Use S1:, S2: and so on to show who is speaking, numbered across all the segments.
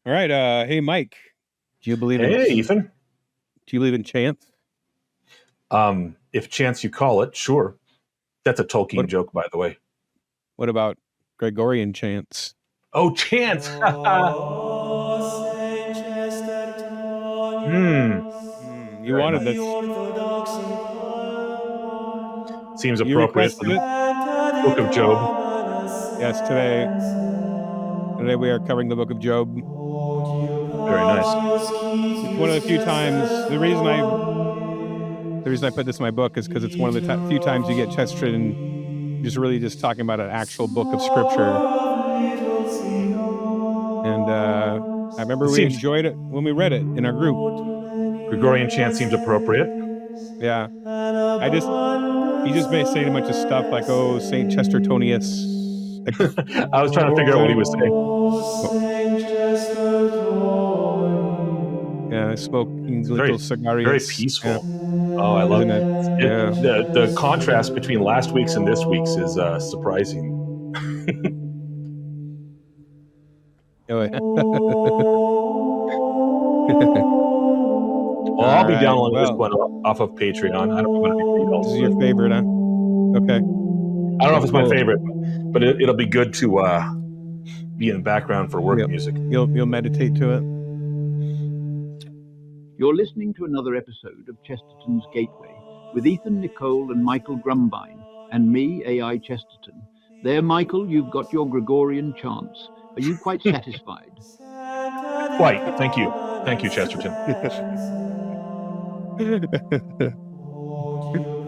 S1: All right. Hey, Mike. Do you believe in?
S2: Hey, Ethan.
S1: Do you believe in chance?
S2: If chance you call it, sure. That's a Tolkien
S1: What
S2: joke, by the way.
S1: What about Gregorian chants?
S2: Oh, chance!
S3: Saint
S2: Hmm.
S1: You
S2: Very
S1: wanted
S2: nice.
S1: this.
S3: Orthodoxy
S2: Seems
S1: You
S2: appropriate for
S1: requested
S2: the
S1: it.
S2: Book of Job.
S1: Yes. Today we are covering the Book of Job.
S2: Very nice.
S1: It's one of the few times. The reason I put this in my book is because it's one of the few times you get Chesterton just really just talking about an actual book of scripture. And I remember
S2: It
S1: we
S2: seems
S1: enjoyed it when we read it in our group.
S2: Gregorian chant seems appropriate.
S1: Yeah. He just may say a bunch of stuff like, "Oh, Saint Chestertonius."
S2: I was trying to figure out what he was saying.
S1: Yeah, smoking
S2: It's
S1: little
S2: very
S1: cigarias. Yeah,
S2: peaceful. Oh, I love
S1: isn't it?
S2: it.
S1: Yeah.
S2: The contrast between last week's and this week's is surprising.
S1: Oh, yeah.
S2: Well, I'll
S1: All
S2: be
S1: right.
S2: downloading this
S1: Well,
S2: one off of Patreon. I don't know about anybody
S1: this
S2: else,
S1: is
S2: but
S1: your favorite, huh? Okay.
S2: I don't know if it's my
S1: Cool.
S2: favorite, but it'll be good to be in the background for work music.
S1: You'll meditate to it.
S4: You're listening to another episode of Chesterton's Gateway with Ethan, Nicolle, and Michael Grumbine, and me, AI Chesterton. There, Michael, you've got your Gregorian chants. Are you quite satisfied?
S2: Quite. Thank you. Thank you, Chesterton.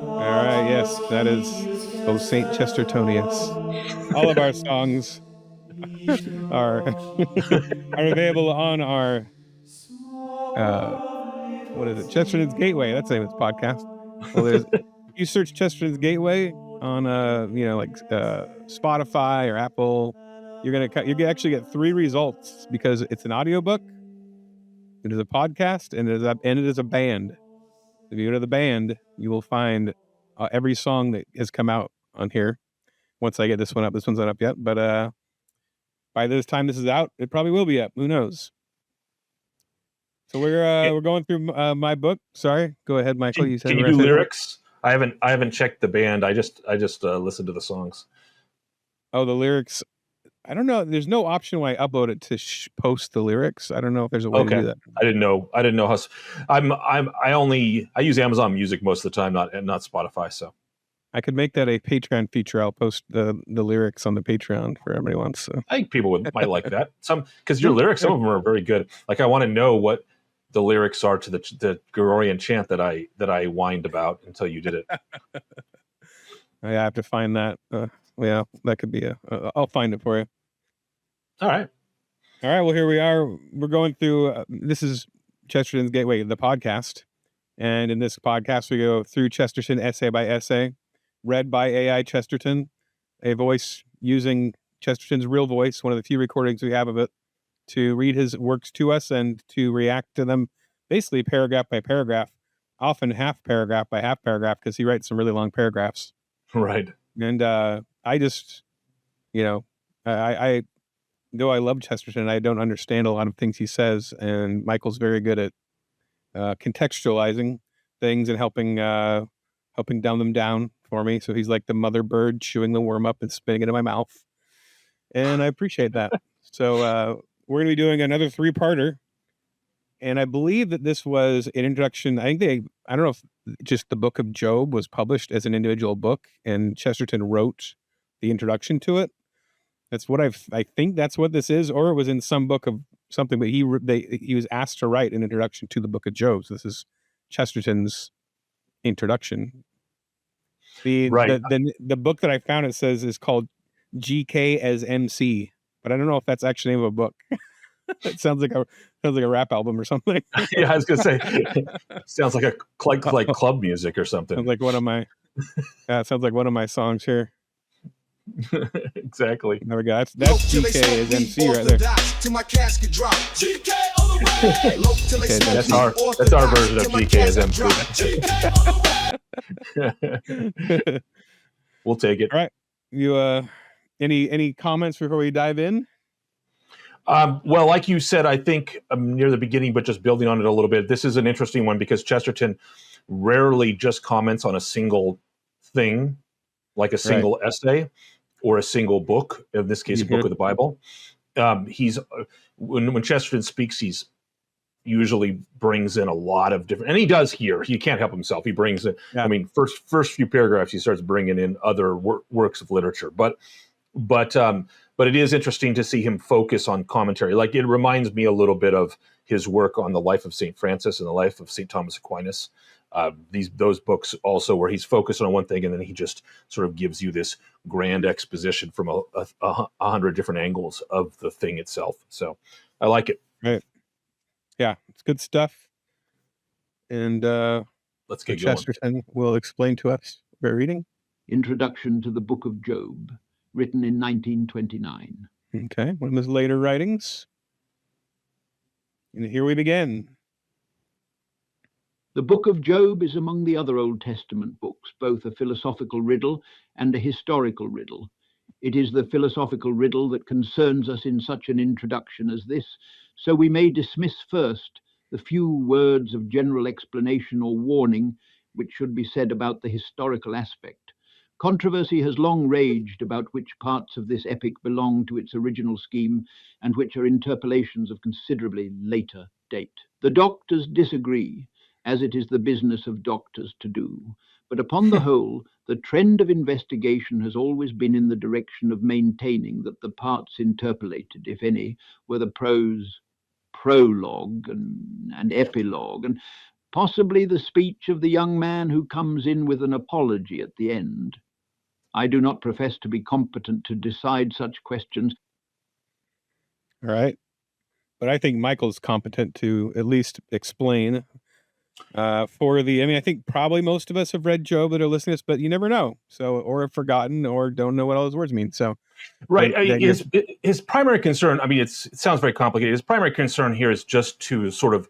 S1: All right. Yes, that is Oh Saint Chestertonius. All of our songs are are available on our what is it? Chesterton's Gateway. That's the name of this podcast. Well, there's you search Chesterton's Gateway on like Spotify or Apple. You actually get 3 results because it's an audiobook, it is a podcast, and it is a band. If you go to the band, you will find every song that has come out on here. Once I get this one up, this one's not up yet, but by this time this is out, it probably will be up. Who knows? So we're going through my book. Sorry, go ahead, Michael. You said
S2: Can you do lyrics? I haven't checked the band. I just listened to the songs.
S1: Oh, the lyrics. I don't know. There's no option when I upload it to post the lyrics. I don't know if there's a way to do that.
S2: I didn't know how. I use Amazon Music most of the time, not Spotify. So
S1: I could make that a Patreon feature. I'll post the lyrics on the Patreon for everybody wants. So
S2: I think people might like that. Because your lyrics, some of them are very good. Like I want to know what the lyrics are to the Gregorian chant that I whined about until you did it.
S1: I have to find that. Yeah, that could be I'll find it for you.
S2: All right.
S1: Well, here we are. We're going through. This is Chesterton's Gateway, the podcast, and in this podcast we go through Chesterton essay by essay, read by AI Chesterton, a voice using Chesterton's real voice, one of the few recordings we have of it, to read his works to us and to react to them, basically paragraph by paragraph, often half paragraph by half paragraph, because he writes some really long paragraphs.
S2: Right.
S1: And I just, I though I love Chesterton, I don't understand a lot of things he says, and Michael's very good at contextualizing things and helping dumb them down for me. So he's like the mother bird chewing the worm up and spitting it in my mouth, and I appreciate that. So we're going to be doing another 3-parter, and I believe that this was an introduction. I don't know if just the Book of Job was published as an individual book, and Chesterton wrote the introduction to it. That's what I think that's what this is, or it was in some book of something. But he was asked to write an introduction to the Book of Job. So this is Chesterton's introduction. The book that I found, it says, is called GK as MC, but I don't know if that's actually the name of a book. It sounds like a rap album or something.
S2: Yeah, I was gonna say, sounds like like club music or something.
S1: Sounds like one of my. It sounds like one of my songs here.
S2: Exactly.
S1: There we go. That's GK as MC right there.
S2: That's our version of GK as MC. We'll take it.
S1: All right. You any comments before we dive in?
S2: Well, like you said, I think near the beginning, but just building on it a little bit, this is an interesting one because Chesterton rarely just comments on a single thing, like a
S1: Right.
S2: single essay or a single book, in this case, a book of the Bible. He's when Chesterton speaks, he's usually brings in a lot of different, and he does here. He can't help himself. He brings in.
S1: Yeah.
S2: I mean, first few paragraphs, he starts bringing in other works of literature, but it is interesting to see him focus on commentary. Like it reminds me a little bit of his work on the life of Saint Francis and the life of Saint Thomas Aquinas. Those books also where he's focused on one thing and then he just sort of gives you this grand exposition from a hundred different angles of the thing itself. So I like it.
S1: Right. Yeah, it's good stuff. And
S2: Let's get going.
S1: Chesterton will explain to us what we're reading.
S4: Introduction to the Book of Job, written in 1929.
S1: Okay, one of his later writings. And here we begin.
S4: The Book of Job is among the other Old Testament books, both a philosophical riddle and a historical riddle. It is the philosophical riddle that concerns us in such an introduction as this, so we may dismiss first the few words of general explanation or warning which should be said about the historical aspect. Controversy has long raged about which parts of this epic belong to its original scheme and which are interpolations of considerably later date. The doctors disagree, as it is the business of doctors to do. But upon the whole, the trend of investigation has always been in the direction of maintaining that the parts interpolated, if any, were the prose prologue and epilogue, and possibly the speech of the young man who comes in with an apology at the end. I do not profess to be competent to decide such questions.
S1: All right. But I think Michael's competent to at least explain I think probably most of us have read Job that are listening to this, but you never know. So, or have forgotten or don't know what all those words mean. So,
S2: right. His primary concern, I mean, it sounds very complicated. His primary concern here is just to sort of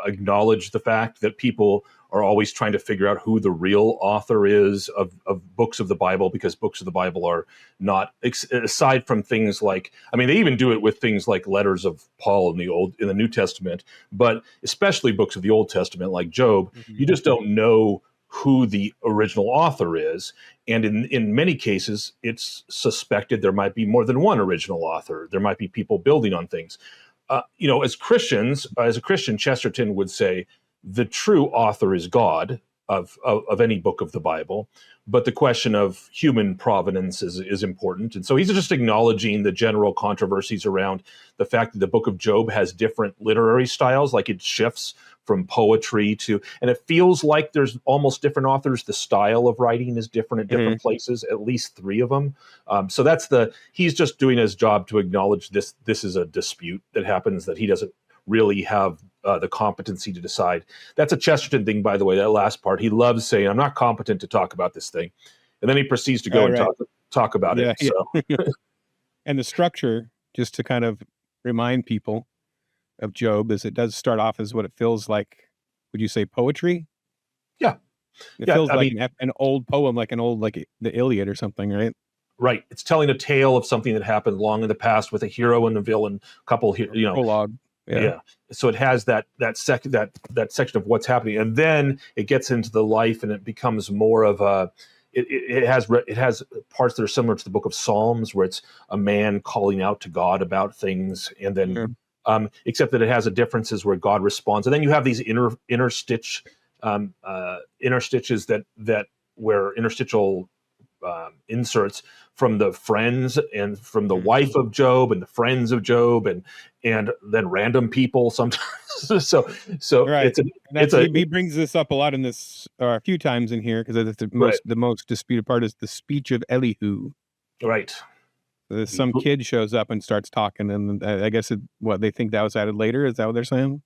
S2: acknowledge the fact that people are always trying to figure out who the real author is of books of the Bible, because books of the Bible are not, aside from things like, I mean, they even do it with things like letters of Paul in the New Testament, but especially books of the Old Testament like Job, you just don't know who the original author is. And in many cases, it's suspected there might be more than one original author. There might be people building on things. As Christians, as a Christian, Chesterton would say the true author is God of any book of the Bible, but the question of human provenance is important. And so he's just acknowledging the general controversies around the fact that the book of Job has different literary styles, like it shifts from poetry to, and it feels like there's almost different authors. The style of writing is different at different places, at least three of them. So he's just doing his job to acknowledge this is a dispute that happens, that he doesn't really have the competency to decide. That's a Chesterton thing, by the way, that last part. He loves saying, I'm not competent to talk about this thing. And then he proceeds to go and talk about it.
S1: Yeah.
S2: So.
S1: And the structure, just to kind of remind people of Job, is it does start off as what it feels like. Would you say poetry?
S2: Yeah.
S1: It feels like an old poem, like the Iliad or something, right?
S2: Right. It's telling a tale of something that happened long in the past with a hero and a villain, couple,
S1: prologue.
S2: Yeah. So it has that section of what's happening, and then it gets into the life, and it becomes more of a. It has parts that are similar to the Book of Psalms, where it's a man calling out to God about things, and then except that it has a differences where God responds, and then you have these interstitial inserts from the friends and from the wife of Job and the friends of Job and then random people sometimes. so
S1: right. He brings this up a lot in this, or a few times in here, because the most disputed part is the speech of Elihu.
S2: Right.
S1: Some kid shows up and starts talking, and I guess they think that was added later. Is that what they're saying?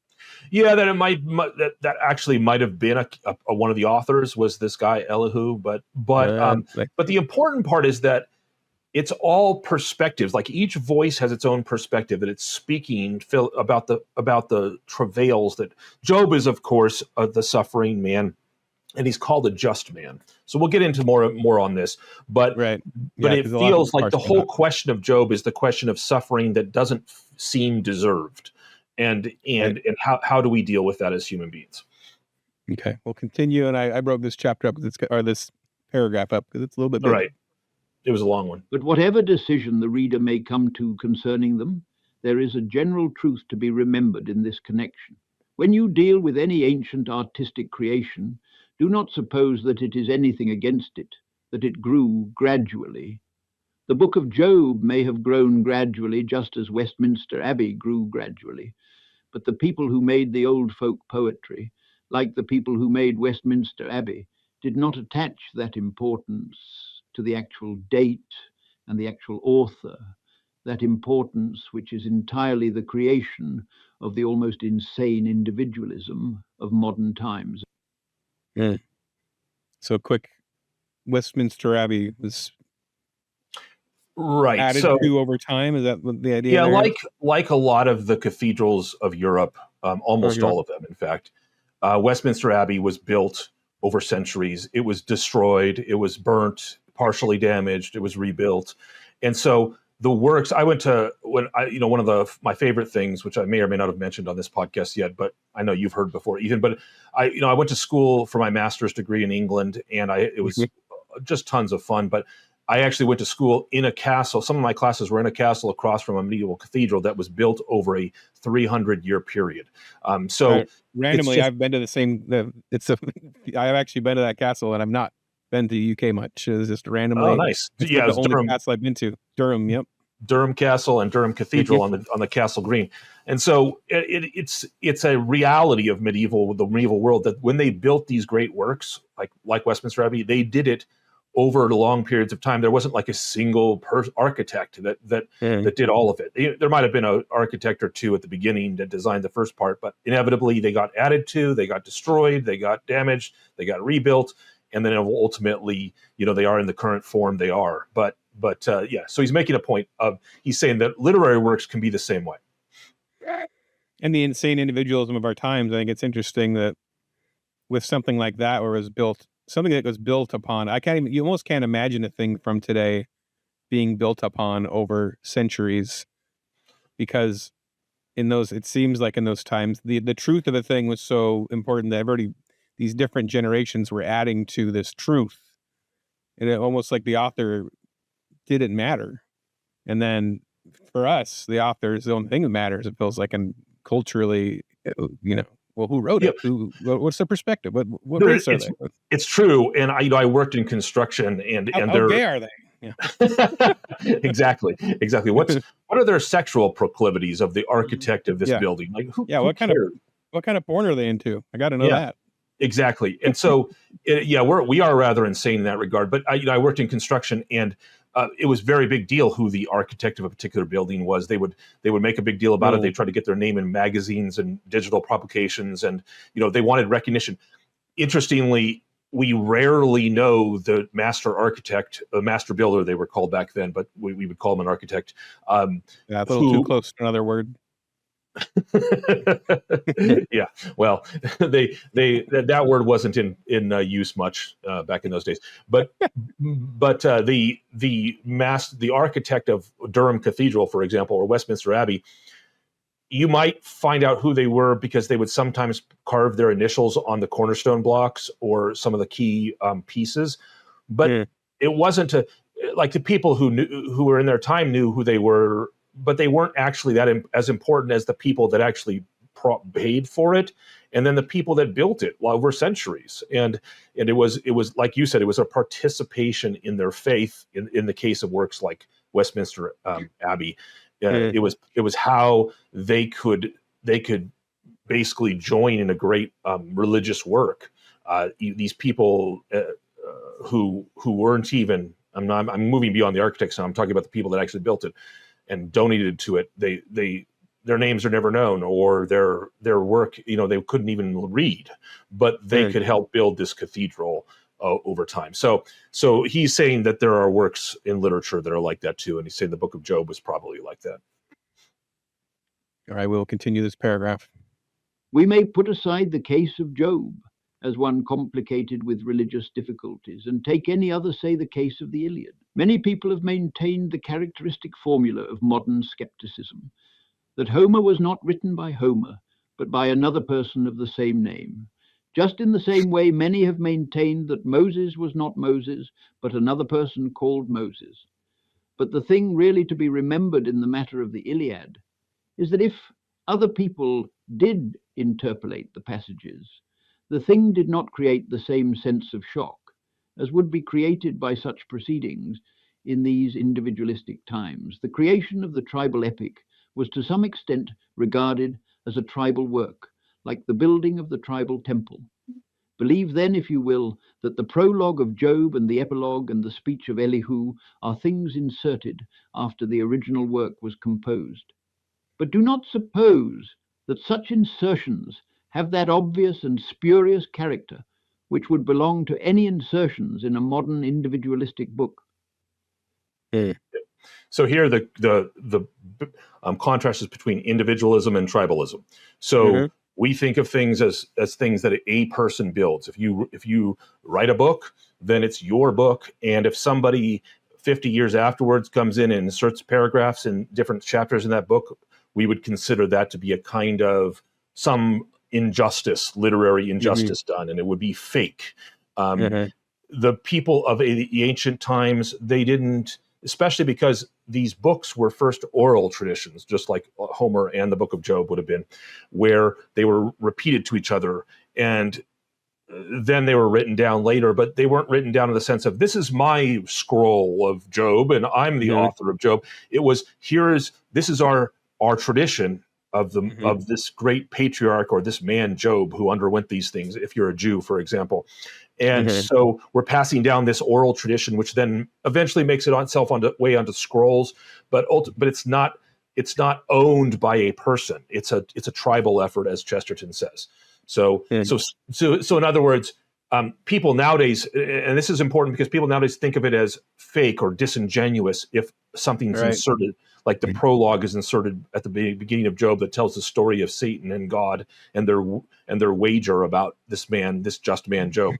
S2: Yeah, that that actually might have been a one of the authors was this guy Elihu, but the important part is that it's all perspectives. Like each voice has its own perspective, that it's speaking about the travails that Job is, of course, the suffering man. and he's called a just man. So we'll get into more on this, but
S1: Right.
S2: but
S1: Yeah,
S2: it
S1: 'cause a lot of
S2: feels
S1: people
S2: like the
S1: parse
S2: whole
S1: that.
S2: question of Job is the question of suffering that doesn't seem deserved, and
S1: Right.
S2: how do we deal with that as human beings?
S1: Okay, we'll continue. And I broke this chapter up, or this paragraph up, because it's a little bit
S2: All
S1: big.
S2: right, it was a long one.
S4: But whatever decision the reader may come to concerning them, there is a general truth to be remembered in this connection. When you deal with any ancient artistic creation, do not suppose that it is anything against it, that it grew gradually. The book of Job may have grown gradually, just as Westminster Abbey grew gradually. But the people who made the old folk poetry, like the people who made Westminster Abbey, did not attach that importance to the actual date and the actual author, that importance which is entirely the creation of the almost insane individualism of modern times.
S1: Yeah. So quick, Westminster Abbey was
S2: Right.
S1: added
S2: So
S1: to over time. Is that what the idea
S2: yeah,
S1: there is?
S2: like a lot of the cathedrals of Europe, almost
S1: Europe.
S2: all of them, in fact, Westminster Abbey was built over centuries. It was destroyed, it was burnt, partially damaged, it was rebuilt, and so the works. I went to one of my favorite things, which I may or may not have mentioned on this podcast yet, but I know you've heard before, Ethan. But I went to school for my master's degree in England, and it was just tons of fun. But I actually went to school in a castle. Some of my classes were in a castle across from a medieval cathedral that was built over a 300-year period. So
S1: randomly, I've been to the same. I've actually been to that castle, and I've not been to the UK much. It's just randomly.
S2: Oh, nice.
S1: It's
S2: Yeah,
S1: the only
S2: Durham.
S1: castle I've been to. Durham. Yep.
S2: Durham Castle and Durham Cathedral on the Castle Green, and so it's a reality of the medieval world that when they built these great works like Westminster Abbey, they did it over long periods of time. There wasn't like a single architect that did all of it. There might have been an architect or two at the beginning that designed the first part, but inevitably they got added to, they got destroyed, they got damaged, they got rebuilt, and then ultimately, they are in the current form they are. But yeah, so he's making a point of, he's saying that literary works can be the same way.
S1: And the insane individualism of our times, I think it's interesting that with something like that, where it was built, something that was built upon, you almost can't imagine a thing from today being built upon over centuries, because it seems like in those times, the truth of a thing was so important that these different generations were adding to this truth. And it almost like the author didn't matter. And then for us, the author is the only thing that matters, it feels like, and culturally, well, who wrote it? What's the perspective? What race are they?
S2: It's true. And I worked in construction, and
S1: how gay are they?
S2: Yeah. Exactly. What are their sexual proclivities of the architect of this building? Like, who cares?
S1: What kind of porn are they into? I got to know that.
S2: Exactly. And so, we are rather insane in that regard. But I worked in construction, and it was a very big deal who the architect of a particular building was. They would make a big deal about it. They tried to get their name in magazines and digital publications, and they wanted recognition. Interestingly, we rarely know the master architect, a master builder they were called back then, but we would call him an architect.
S1: A little too close to another word.
S2: Yeah, well, that word wasn't in use much back in those days. But the architect of Durham Cathedral, for example, or Westminster Abbey, you might find out who they were because they would sometimes carve their initials on the cornerstone blocks or some of the key pieces. But it wasn't like the people who were in their time knew who they were, but they weren't actually as important as the people that actually paid for it, and then the people that built it over centuries. And it was like you said, it was a participation in their faith. In the case of works like Westminster Abbey, it was how they could basically join in a great religious work. These people who weren't even. I'm moving beyond the architects now. I'm talking about the people that actually built it and donated to it. Their names are never known, or their work, they couldn't even read, but they could help build this cathedral over time. So he's saying that there are works in literature that are like that too, and he's saying the Book of Job was probably like that.
S1: All right, we'll continue this paragraph.
S4: We may put aside the case of Job as one complicated with religious difficulties, and take any other, say the case of the Iliad. Many people have maintained the characteristic formula of modern skepticism, that Homer was not written by Homer, but by another person of the same name. Just in the same way, many have maintained that Moses was not Moses, but another person called Moses. But the thing really to be remembered in the matter of the Iliad is that if other people did interpolate the passages, the thing did not create the same sense of shock as would be created by such proceedings in these individualistic times. The creation of the tribal epic was to some extent regarded as a tribal work, like the building of the tribal temple. Believe then, if you will, that the prologue of Job and the epilogue and the speech of Elihu are things inserted after the original work was composed. But do not suppose that such insertions have that obvious and spurious character which would belong to any insertions in a modern individualistic book.
S2: So here the contrast is between individualism and tribalism. So we think of things as things that a person builds. If you write a book, then it's your book, and if somebody 50 years afterwards comes in and inserts paragraphs in different chapters in that book, we would consider that to be a kind of some injustice, literary injustice done, and it would be fake. The people of the ancient times, they didn't, especially because these books were first oral traditions, just like Homer and the Book of Job would have been, where they were repeated to each other, and then they were written down later, but they weren't written down in the sense of, this is my scroll of Job and I'm the author of Job. It was, this is our tradition of of this great patriarch, or this man Job, who underwent these things, if you're a Jew, for example. And so we're passing down this oral tradition, which then eventually makes itself way onto scrolls, but it's not owned by a person. It's a tribal effort, as Chesterton says. So in other words, people nowadays, and this is important because people nowadays think of it as fake or disingenuous if something's inserted, like the prologue is inserted at the beginning of Job that tells the story of Satan and God and their wager about this just man Job.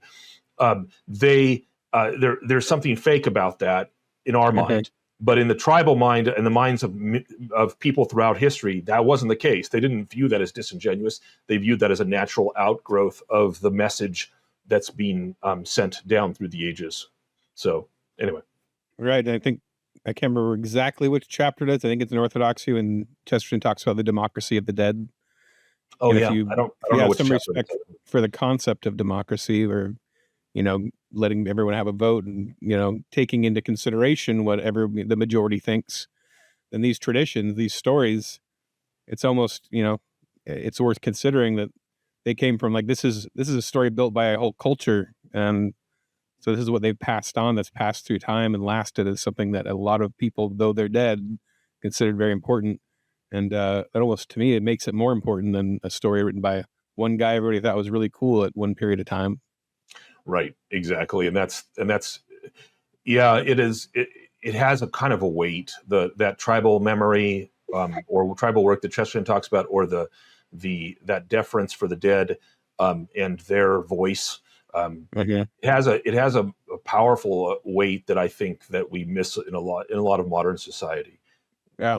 S2: There's something fake about that in our mind, but in the tribal mind and the minds of people throughout history, that wasn't the case. They didn't view that as disingenuous. They viewed that as a natural outgrowth of the message that's being sent down through the ages. So anyway.
S1: Right. And I can't remember exactly which chapter it is. I think it's in Orthodoxy when Chesterton talks about the democracy of the dead.
S2: Oh,
S1: and
S2: yeah.
S1: I don't know have some respect for the concept of democracy, or, letting everyone have a vote and, taking into consideration whatever the majority thinks, then these traditions, these stories, it's almost, it's worth considering that they came from, like, this is a story built by a whole culture. And so this is what they've passed on, that's passed through time and lasted as something that a lot of people, though they're dead, considered very important. And that almost, to me, it makes it more important than a story written by one guy everybody thought was really cool at one period of time.
S2: Right, exactly. And that's yeah, it is. It has a kind of a weight, that tribal memory, or tribal work that Chesterton talks about, or that deference for the dead, and their voice. It has a powerful weight that I think that we miss in a lot of modern society.
S1: Yeah,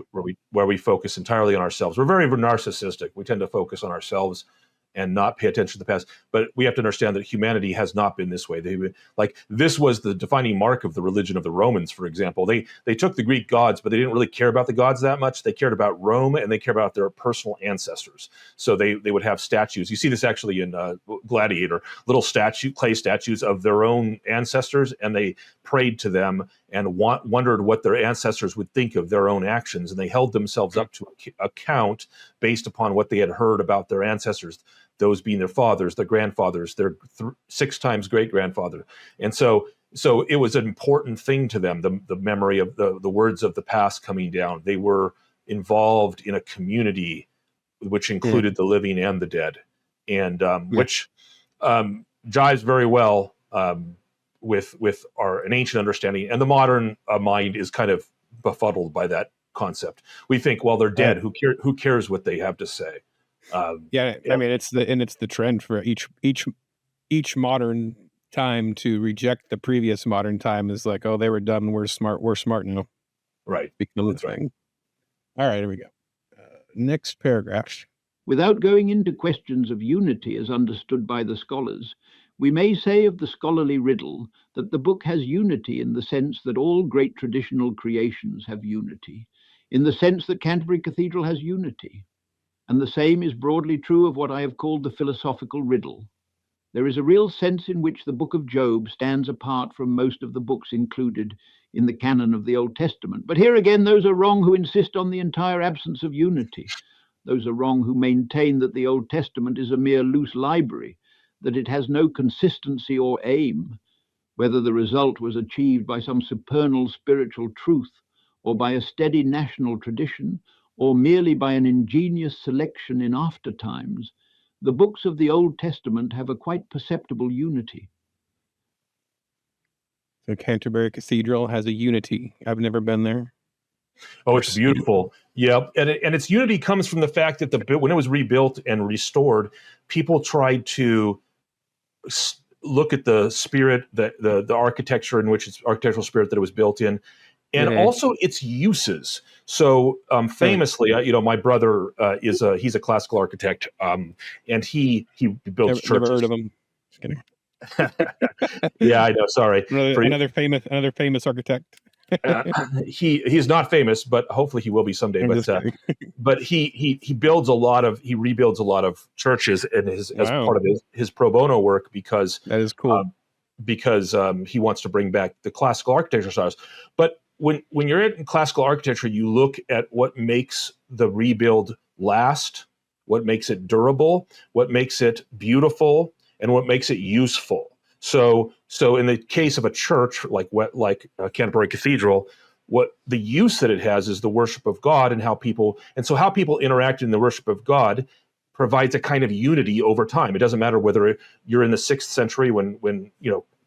S2: where we focus entirely on ourselves. We're very narcissistic. We tend to focus on ourselves and not pay attention to the past. But we have to understand that humanity has not been this way. This was the defining mark of the religion of the Romans, for example. They took the Greek gods, but they didn't really care about the gods that much. They cared about Rome, and they cared about their personal ancestors. So they would have statues. You see this actually in Gladiator, little clay statues of their own ancestors, and they prayed to them and wondered what their ancestors would think of their own actions. And they held themselves up to account based upon what they had heard about their ancestors, those being their fathers, their grandfathers, their 6 times great-grandfather. And so it was an important thing to them, the memory of the words of the past coming down. They were involved in a community which included the living and the dead, and which jives very well with an ancient understanding. And the modern mind is kind of befuddled by that concept. We think, well, they're dead. Who cares what they have to say?
S1: I mean, it's the trend for each each modern time to reject the previous modern time is like, oh, they were dumb, we're smart now.
S2: Right.
S1: Become the thing. All right, here we go. Next paragraph.
S4: Without going into questions of unity as understood by the scholars, we may say of the scholarly riddle that the book has unity in the sense that all great traditional creations have unity, in the sense that Canterbury Cathedral has unity. And the same is broadly true of what I have called the philosophical riddle. There is a real sense in which the book of Job stands apart from most of the books included in the canon of the Old Testament. But here again, those are wrong who insist on the entire absence of unity. Those are wrong who maintain that the Old Testament is a mere loose library, that it has no consistency or aim, whether the result was achieved by some supernal spiritual truth, or by a steady national tradition, or merely by an ingenious selection in after times. The books of the Old Testament have a quite perceptible unity.
S1: So Canterbury Cathedral has a unity. I've never been there.
S2: Oh, it's beautiful. Yeah, and its unity comes from the fact that when it was rebuilt and restored, people tried to look at the spirit, the architecture in which its architectural spirit that it was built in, and also its uses. So famously, my brother he's a classical architect, and he builds churches.
S1: Never heard of him. Just kidding.
S2: Yeah, I know. Sorry.
S1: Another famous architect.
S2: He's not famous, but hopefully he will be someday. But he rebuilds a lot of churches as part of his pro bono work, because
S1: that is cool.
S2: Because he wants to bring back the classical architecture styles. But when you're in classical architecture, you look at what makes the rebuild last, what makes it durable, what makes it beautiful, and what makes it useful. So in the case of a church like Canterbury Cathedral, what the use that it has is the worship of God, and how people interact in the worship of God provides a kind of unity over time. It doesn't matter whether you're in the 6th century when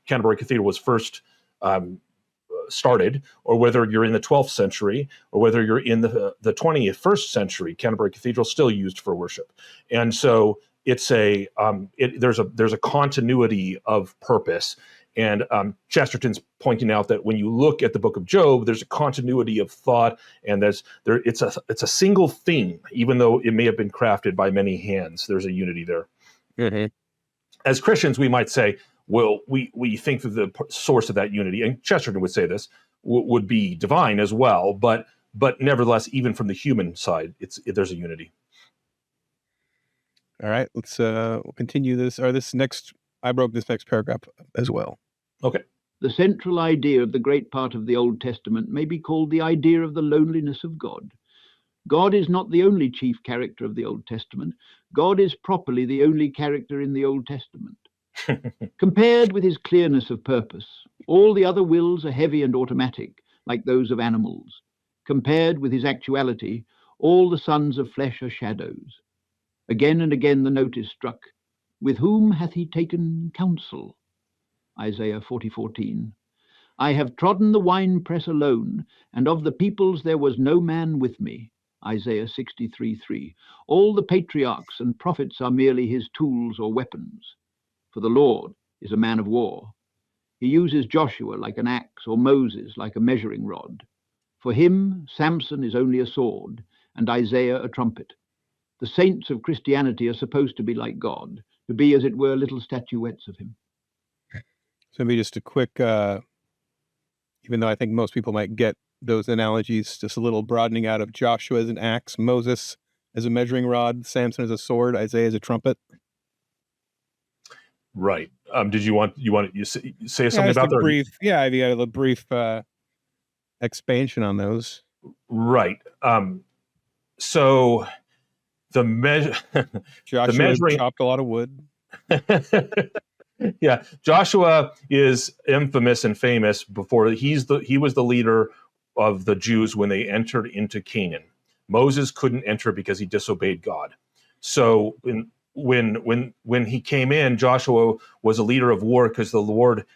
S2: Canterbury Cathedral was first started, or whether you're in the 12th century, or whether you're in the 21st century. Canterbury Cathedral is still used for worship, and so it's there's a continuity of purpose. And Chesterton's pointing out that when you look at the book of Job, there's a continuity of thought, and it's a single thing, even though it may have been crafted by many hands. There's a unity there.
S1: Mm-hmm.
S2: As Christians, we might say, well, we think that the source of that unity, and Chesterton would say this, would be divine as well, but nevertheless, even from the human side, there's a unity.
S1: All right, let's continue this. I broke this next paragraph as well.
S2: Okay.
S4: The central idea of the great part of the Old Testament may be called the idea of the loneliness of God. God is not the only chief character of the Old Testament. God is properly the only character in the Old Testament. Compared with his clearness of purpose, all the other wills are heavy and automatic, like those of animals. Compared with his actuality, all the sons of flesh are shadows. Again and again the note is struck. With whom hath he taken counsel? Isaiah 40:14. I have trodden the winepress alone, and of the peoples there was no man with me. Isaiah 63:3. All the patriarchs and prophets are merely his tools or weapons. For the Lord is a man of war. He uses Joshua like an axe, or Moses like a measuring rod. For him, Samson is only a sword, and Isaiah a trumpet. The saints of Christianity are supposed to be like God, to be, as it were, little statuettes of him.
S1: So maybe just a quick, even though I think most people might get those analogies, just a little broadening out of Joshua as an axe, Moses as a measuring rod, Samson as a sword, Isaiah as a trumpet.
S2: Right. Did you want to say something about that?
S1: Yeah, I got a brief expansion on those.
S2: Right. So
S1: Joshua chopped a lot of wood.
S2: Yeah, Joshua is infamous and famous he was the leader of the Jews when they entered into Canaan. Moses couldn't enter because he disobeyed God. So when he came in, Joshua was a leader of war because the Lord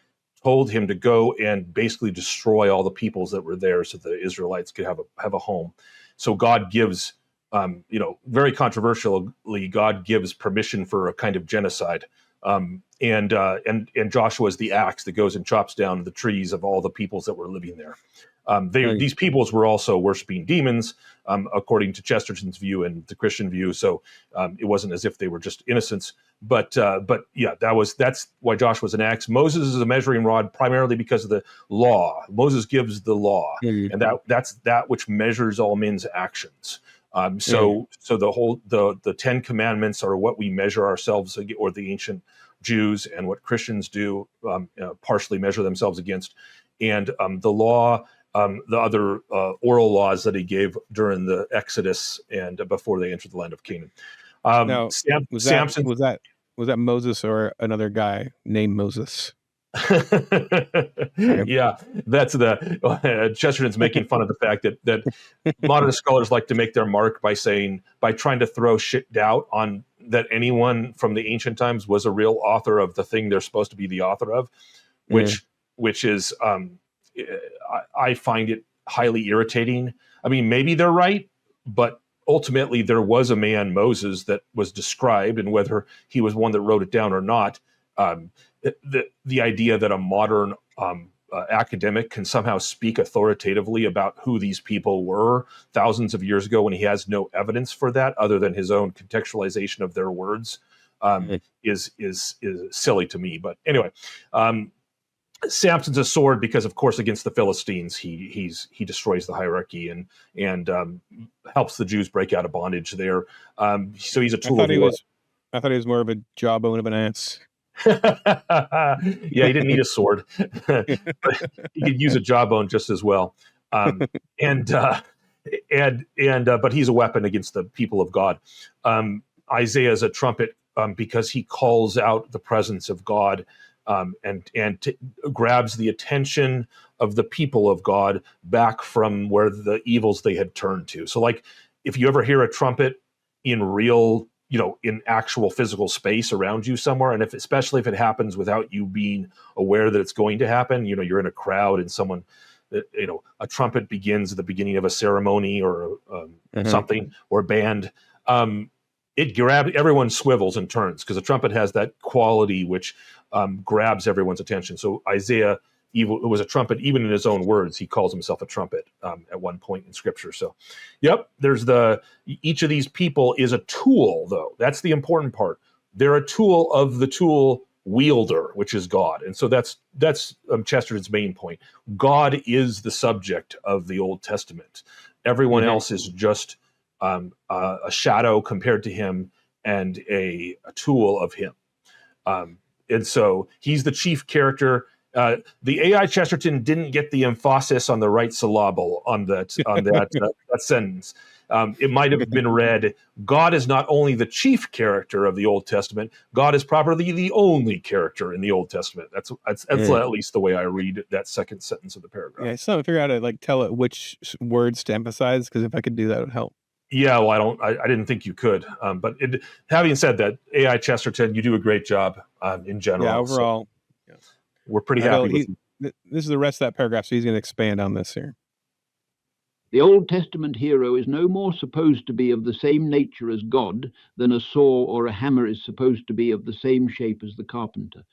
S2: told him to go and basically destroy all the peoples that were there so the Israelites could have a home. So God gives, very controversially, God gives permission for a kind of genocide And Joshua is the axe that goes and chops down the trees of all the peoples that were living there. These peoples were also worshiping demons, according to Chesterton's view and the Christian view. So it wasn't as if they were just innocents. But yeah, that's why Joshua was an axe. Moses is a measuring rod primarily because of the law. Moses gives the law, and that's that which measures all men's actions. So the 10 Commandments are what we measure ourselves, or the ancient Jews, and what Christians do partially measure themselves against. And the law, the other oral laws that he gave during the Exodus and before they entered the land of Canaan.
S1: Now, was that Moses or another guy named Moses?
S2: Yeah, that's Chesterton's making fun of the fact that modern scholars like to make their mark by trying to throw doubt on that anyone from the ancient times was a real author of the thing they're supposed to be the author of, which is I find it highly irritating. I mean, maybe they're right, but ultimately there was a man, Moses, that was described, and whether he was one that wrote it down or not, the idea that a modern academic can somehow speak authoritatively about who these people were thousands of years ago when he has no evidence for that other than his own contextualization of their words is silly to me. But anyway, Samson's a sword because, of course, against the Philistines, he destroys the hierarchy and helps the Jews break out of bondage there. So he's a tool of war.
S1: I thought he was more of a jawbone of an ass.
S2: Yeah, he didn't need a sword. He could use a jawbone just as well. But he's a weapon against the people of God. Isaiah is a trumpet because he calls out the presence of God and grabs the attention of the people of God back from where the evils they had turned to. So, like, if you ever hear a trumpet in real, in actual physical space around you somewhere, and especially if it happens without you being aware that it's going to happen, you're in a crowd and someone, a trumpet begins at the beginning of a ceremony or something, or a band, everyone swivels and turns because a trumpet has that quality which grabs everyone's attention. So Isaiah it was a trumpet, even in his own words. He calls himself a trumpet at one point in Scripture. So, yep, each of these people is a tool, though. That's the important part. They're a tool of the tool wielder, which is God. And so that's Chesterton's main point. God is the subject of the Old Testament. Everyone else is just a shadow compared to him and a tool of him. And so he's the chief character. The AI Chesterton didn't get the emphasis on the right syllable on that sentence. It might have been read, God is not only the chief character of the Old Testament, God is properly the only character in the Old Testament. That's at least the way I read that second sentence of the paragraph.
S1: Yeah, so I figure out how to tell it which words to emphasize, because if I could do that, it would help.
S2: Yeah, well, I didn't think you could. But having said that, AI Chesterton, you do a great job in general.
S1: Yeah, overall.
S2: So we're pretty happy with you.
S1: This is the rest of that paragraph, so he's going to expand on this here.
S4: The Old Testament hero is no more supposed to be of the same nature as God than a saw or a hammer is supposed to be of the same shape as the carpenter.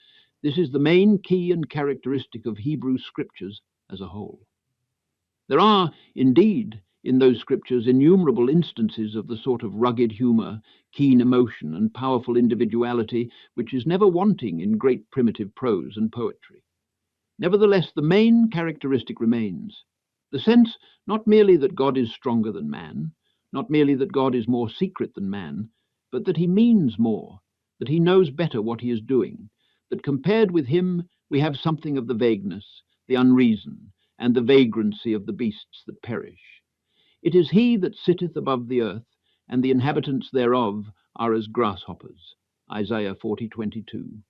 S4: This is the main key and characteristic of Hebrew scriptures as a whole. There are, indeed, in those scriptures innumerable instances of the sort of rugged humor, keen emotion, and powerful individuality which is never wanting in great primitive prose and poetry. Nevertheless, the main characteristic remains. The sense not merely that God is stronger than man, not merely that God is more secret than man, but that he means more, that he knows better what he is doing, that compared with him we have something of the vagueness, the unreason, and the vagrancy of the beasts that perish. It is he that sitteth above the earth, and the inhabitants thereof are as grasshoppers. Isaiah 40:22.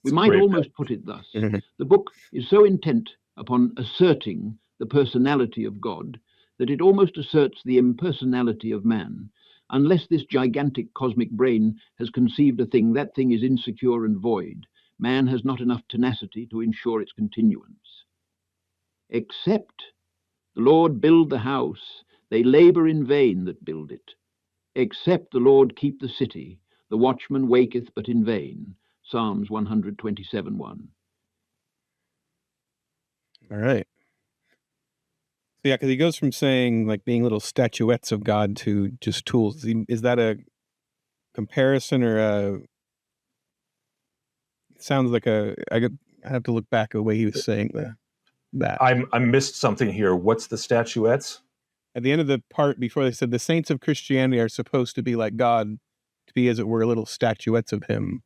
S4: We might almost put it thus. The book is so intent upon asserting the personality of God that it almost asserts the impersonality of man. Unless this gigantic cosmic brain has conceived a thing, that thing is insecure and void. Man has not enough tenacity to ensure its continuance. Except the Lord build the house, they labor in vain that build it. Except the Lord keep the city, the watchman waketh but in vain. Psalms 127:1.
S1: All right. So yeah, because he goes from saying like being little statuettes of God to just tools. Is that a comparison or a? It sounds like I have to look back at the way he was saying that.
S2: I missed something here. What's the statuettes?
S1: At the end of the part before, they said the saints of Christianity are supposed to be like God, to be as it were little statuettes of Him.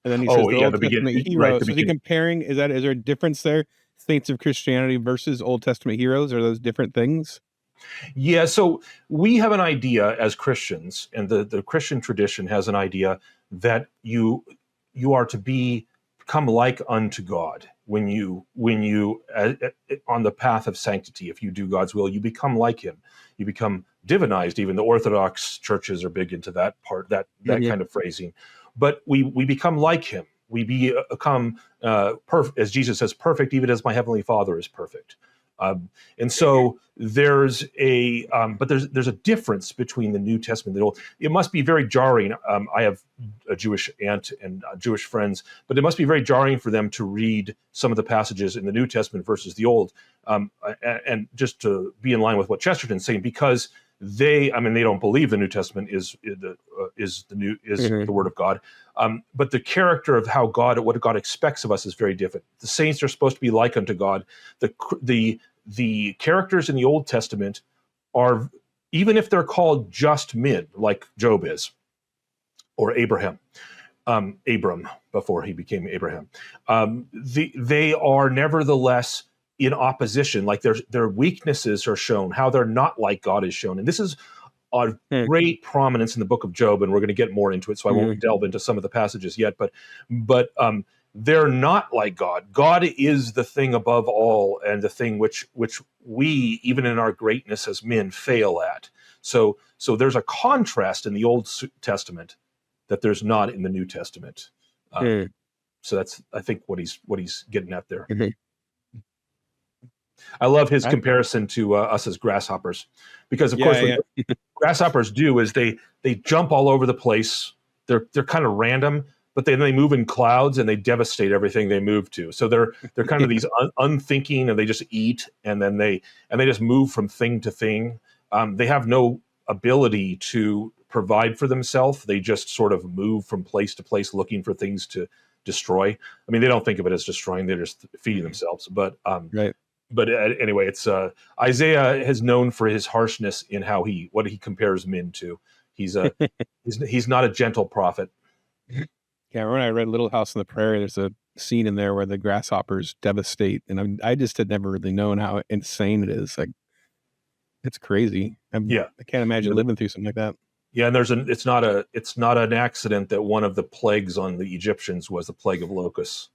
S1: And then he says the Old Testament heroes. So is he comparing? Is there a difference there? Saints of Christianity versus Old Testament heroes? Are those different things?
S2: Yeah, so we have an idea as Christians, and the Christian tradition has an idea that you are to become like unto God when you on the path of sanctity. If you do God's will, you become like Him. You become divinized. Even the Orthodox churches are big into that part, that kind of phrasing. But we become like Him. We become perfect, as Jesus says, perfect, even as my heavenly Father is perfect. And so there's a difference between the New Testament and the Old. It must be very jarring. I have a Jewish aunt and Jewish friends, but it must be very jarring for them to read some of the passages in the New Testament versus the Old. And just to be in line with what Chesterton's saying, because they don't believe the New Testament is the Word of God. But the character of what God expects of us is very different. The saints are supposed to be like unto God. The characters in the Old Testament are, even if they're called just men, like Job is, or Abraham, Abram before he became Abraham, they are nevertheless in opposition. Like their weaknesses are shown, how they're not like God is shown, and this is on great prominence in the book of Job, and we're going to get more into it, so I won't delve into some of the passages yet, but they're not like God. God is the thing above all, and the thing which we, even in our greatness as men, fail at. So there's a contrast in the Old Testament that there's not in the New Testament. So that's, I think, what he's getting at there. I love his comparison to us as grasshoppers, because of course what grasshoppers do is they jump all over the place. They're kind of random, but then they move in clouds and they devastate everything they move to. So they're kind of these unthinking, and they just eat, and then they just move from thing to thing. They have no ability to provide for themselves. They just sort of move from place to place looking for things to destroy. I mean, they don't think of it as destroying; they're just feeding themselves. But But anyway, it's Isaiah is known for his harshness in what he compares men to. He's not a gentle prophet.
S1: Yeah, when I read Little House on the Prairie, there's a scene in there where the grasshoppers devastate, and I just had never really known how insane it is. Like, it's crazy. I can't imagine living through something like that.
S2: Yeah, and it's not an accident that one of the plagues on the Egyptians was the plague of locusts.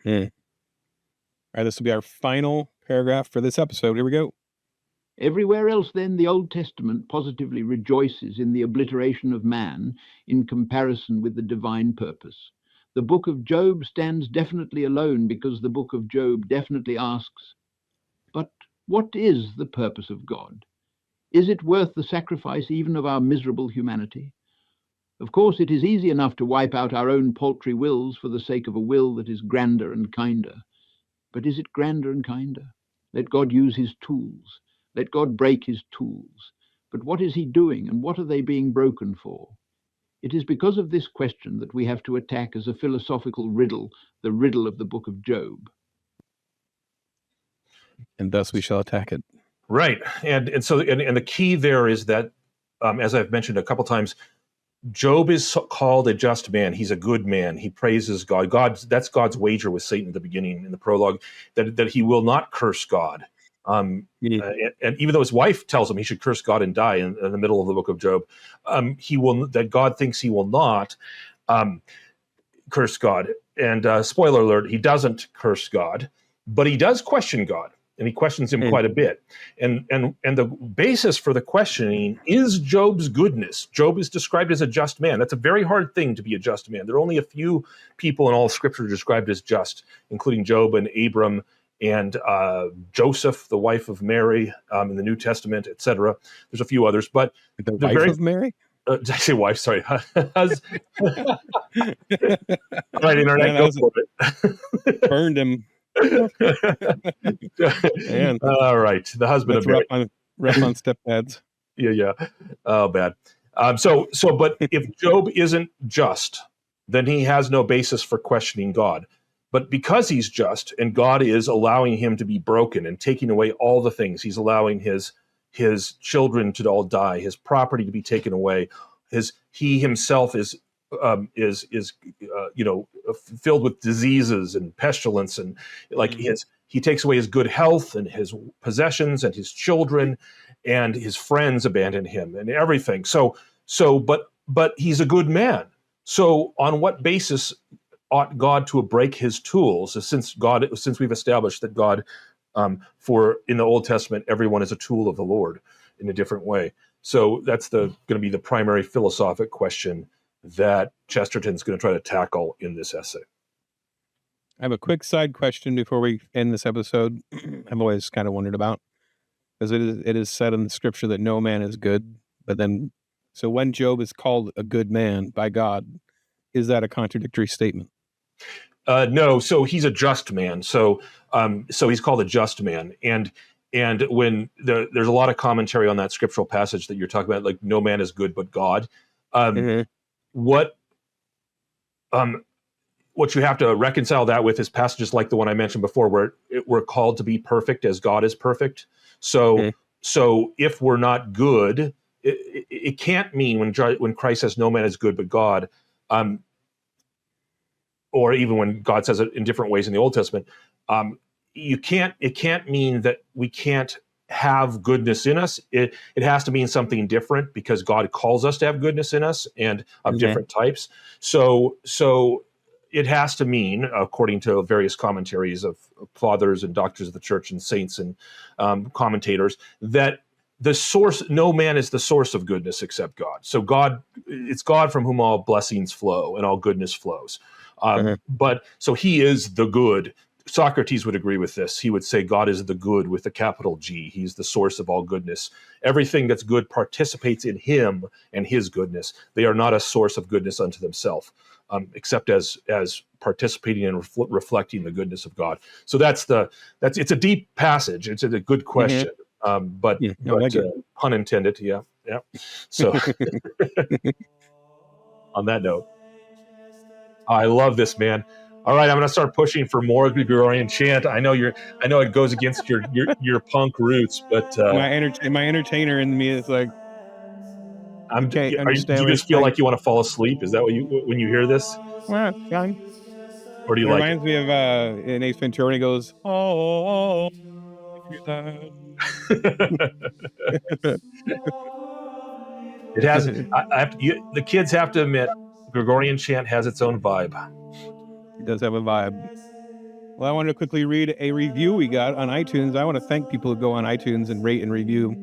S1: All right, this will be our final paragraph for this episode. Here we go.
S4: Everywhere else, then, the Old Testament positively rejoices in the obliteration of man in comparison with the divine purpose. The book of Job stands definitely alone because the book of Job definitely asks, but what is the purpose of God? Is it worth the sacrifice even of our miserable humanity? Of course, it is easy enough to wipe out our own paltry wills for the sake of a will that is grander and kinder. But is it grander and kinder? Let God use his tools. Let God break his tools. But what is he doing, and what are they being broken for? It is because of this question that we have to attack as a philosophical riddle the riddle of the book of Job.
S1: And thus we shall attack it.
S2: Right. And so the key there is that, as I've mentioned a couple times, Job is called a just man. He's a good man. He praises God. That's God's wager with Satan at the beginning in the prologue, that he will not curse God. And even though his wife tells him he should curse God and die in the middle of the book of Job, that God thinks he will not curse God. And spoiler alert, he doesn't curse God, but he does question God. And he questions him quite a bit. And the basis for the questioning is Job's goodness. Job is described as a just man. That's a very hard thing to be a just man. There are only a few people in all Scripture described as just, including Job and Abram and Joseph, the wife of Mary, in the New Testament, etc. There's a few others, but
S1: the wife of Mary?
S2: Did I say wife? Sorry. All right, internet,
S1: Man,
S2: go for it.
S1: burned him. Man,
S2: All right, the husband
S1: that's
S2: of Mary.
S1: rough on stepdads.
S2: Yeah. Oh, bad. But if Job isn't just, then he has no basis for questioning God. But because he's just, and God is allowing him to be broken and taking away all the things, he's allowing his children to all die, his property to be taken away, he himself is filled with diseases and pestilence, and like he takes away his good health and his possessions and his children, and his friends abandon him and everything. But he's a good man. So on what basis ought God to break his tools? Since we've established that God, for in the Old Testament, everyone is a tool of the Lord in a different way. So that's going to be the primary philosophic question that Chesterton's going to try to tackle in this essay.
S1: I have a quick side question before we end this episode. I've always kind of wondered about, because it is said in the scripture that no man is good. But then, so when Job is called a good man by God, is that a contradictory statement?
S2: No. So he's a just man. So he's called a just man. And when there's a lot of commentary on that scriptural passage that you're talking about, like no man is good but God. What you have to reconcile that with is passages like the one I mentioned before, where we're called to be perfect as God is perfect. So if we're not good, it can't mean when Christ says no man is good but God, or even when God says it in different ways in the Old Testament, it can't mean that we can't have goodness in us. It has to mean something different, because God calls us to have goodness in us and of different types. So it has to mean, according to various commentaries of fathers and doctors of the church and saints and commentators, that the source, no man is the source of goodness except God. So it's God from whom all blessings flow and all goodness flows. But so he is the good. Socrates would agree with this. He would say God is the good with a capital G. He's the source of all goodness. Everything that's good participates in him and his goodness. They are not a source of goodness unto themselves, except as participating and reflecting the goodness of God. So it's a deep passage. It's a good question, but pun intended. Yeah. So on that note, I love this, man. All right, I'm going to start pushing for more Gregorian chant. I know it goes against your punk roots, but
S1: my entertainer in me is like,
S2: do you just feel like you want to fall asleep? Is that what when you hear this?
S1: Well, fine.
S2: Or do you
S1: it
S2: like
S1: reminds me of in Ace Ventura when he goes, "Oh,
S2: It has. The kids have to admit, Gregorian chant has its own vibe.
S1: It does have a vibe. Well, I wanted to quickly read a review we got on iTunes. I want to thank people who go on iTunes and rate and review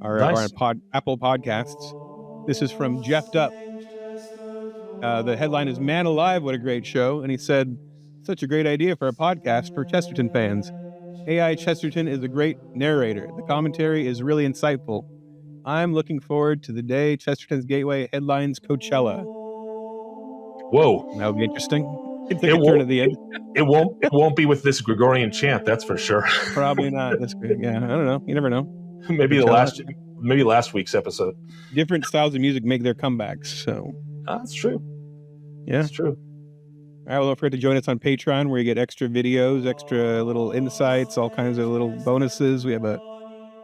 S1: our Apple Podcasts. This is from Jeffed Up. The headline is "Man Alive, What a Great Show." And he said, "Such a great idea for a podcast for Chesterton fans. AI Chesterton is a great narrator. The commentary is really insightful. I'm looking forward to the day Chesterton's Gateway headlines Coachella."
S2: Whoa.
S1: That'll be interesting. It's like a turn at the end.
S2: It won't be with this Gregorian chant, that's for sure.
S1: Probably not. Yeah, I don't know. You never know.
S2: Maybe last week's episode.
S1: Different styles of music make their comebacks, so.
S2: That's true.
S1: Yeah.
S2: That's true.
S1: All right, well, don't forget to join us on Patreon, where you get extra videos, extra little insights, all kinds of little bonuses. We have a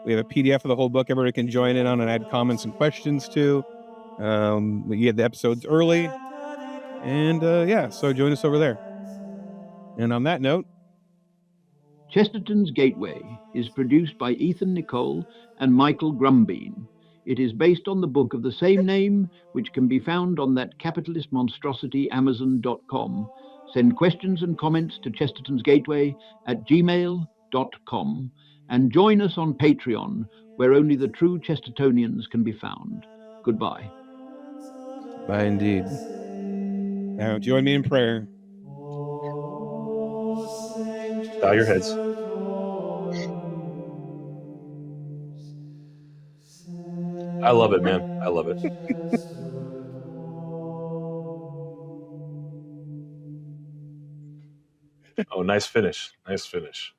S1: PDF of the whole book everybody can join in on and add comments and questions to. We get the episodes early. And so join us over there. And on that note,
S4: Chesterton's Gateway is produced by Ethan Nicolle and Michael Grumbine. It is based on the book of the same name, which can be found on that capitalist monstrosity Amazon.com. Send questions and comments to Chesterton's Gateway at gmail.com, and join us on Patreon, where only the true Chestertonians can be found. Goodbye.
S1: Bye indeed. Now join me in prayer.
S2: Bow your heads. I love it, man. I love it. Oh, nice finish. Nice finish.